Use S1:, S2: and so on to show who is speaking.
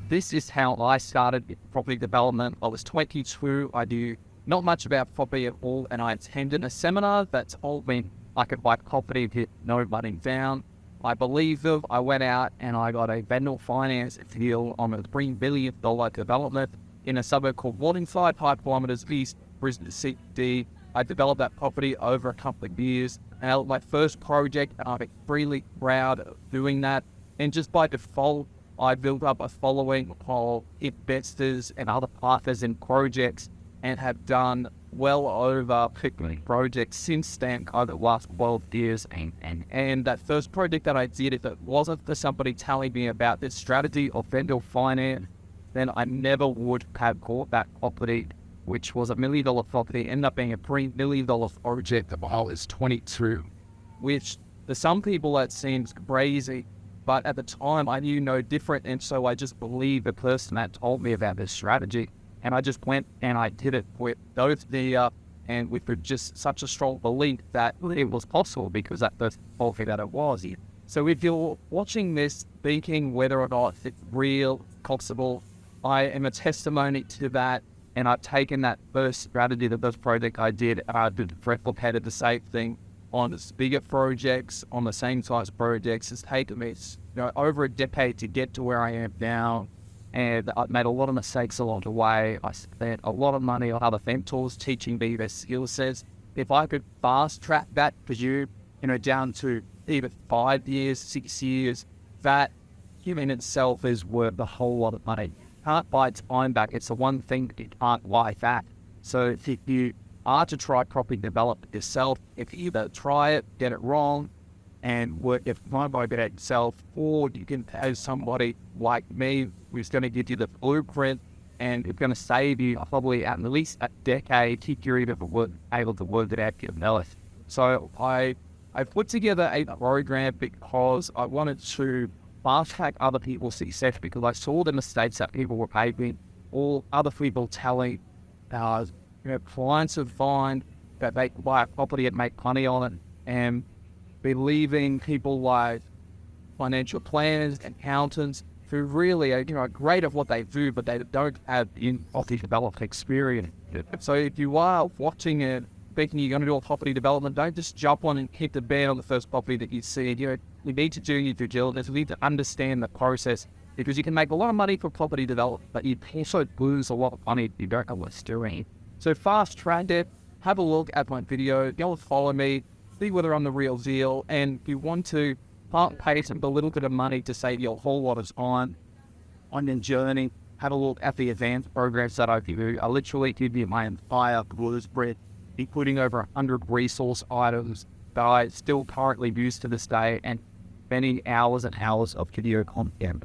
S1: this is how I started property development. I was 22. I knew not much about property at all, and I attended a seminar that told me I could buy property with no money down. I believed them. I went out and I got a vendor finance deal on a $3 billion development in a suburb called Morningside, 5 kilometers east, Brisbane CBD. I developed that property over a couple of years. And that was my first project, and I'm extremely proud of doing that. And just by default, I built up a following of investors and other partners in projects, and have done well over 50 projects since then, over the last 12 years. And that first project that I did, if it wasn't for somebody telling me about this strategy of vendor finance, then I never would have bought that property, which was $1 million property, ended up being a $3 million project while I was 22, which to some people that seems crazy, but at the time I knew no different, and so I just believed the person that told me about this strategy, and I just went and I did it with those there, and with just such a strong belief that it was possible, because that person told me that it was. So if you're watching this thinking whether or not it's real, possible, I am a testimony to that. And I've taken that first strategy, the first project I did, replicated the same thing on bigger projects, on the same size projects. It's taken me over a decade to get to where I am now. And I've made a lot of mistakes along the way. I spent a lot of money on other mentors teaching me their skill sets. If I could fast track that for you, down to even 5 years, 6 years, that in itself is worth a whole lot of money. Can't buy time back. It's the one thing that you can't buy back. So if you are to try property development yourself, if you either try it, get it wrong, and work it out yourself, or you can have somebody like me who's going to give you the blueprint, and it's going to save you probably at least a decade if you're even able to work it out yourself. So I put together a program because I wanted to fast track other people's success, because I saw the mistakes that people were making, or other people telling clients of mine that they could buy a property and make money on it, and believing people like financial planners, accountants, who really are great at what they do, but they don't have property development experience. So if you are watching it, thinking you're going to do a property development, don't just jump on and hit the bed on the first property that you see. You need to do your due diligence. You need to understand the process, because you can make a lot of money for property development, but you also lose a lot of money if you don't know what's doing. So fast track it, have a look at my video, go and follow me, see whether I'm the real deal, and if you want to pay a little bit of money to save you a whole lot of time on your journey, have a look at the advanced programs that I do. I literally give you my entire blueprint, including over 100 resource items that I still currently use to this day, and many hours and hours of video content.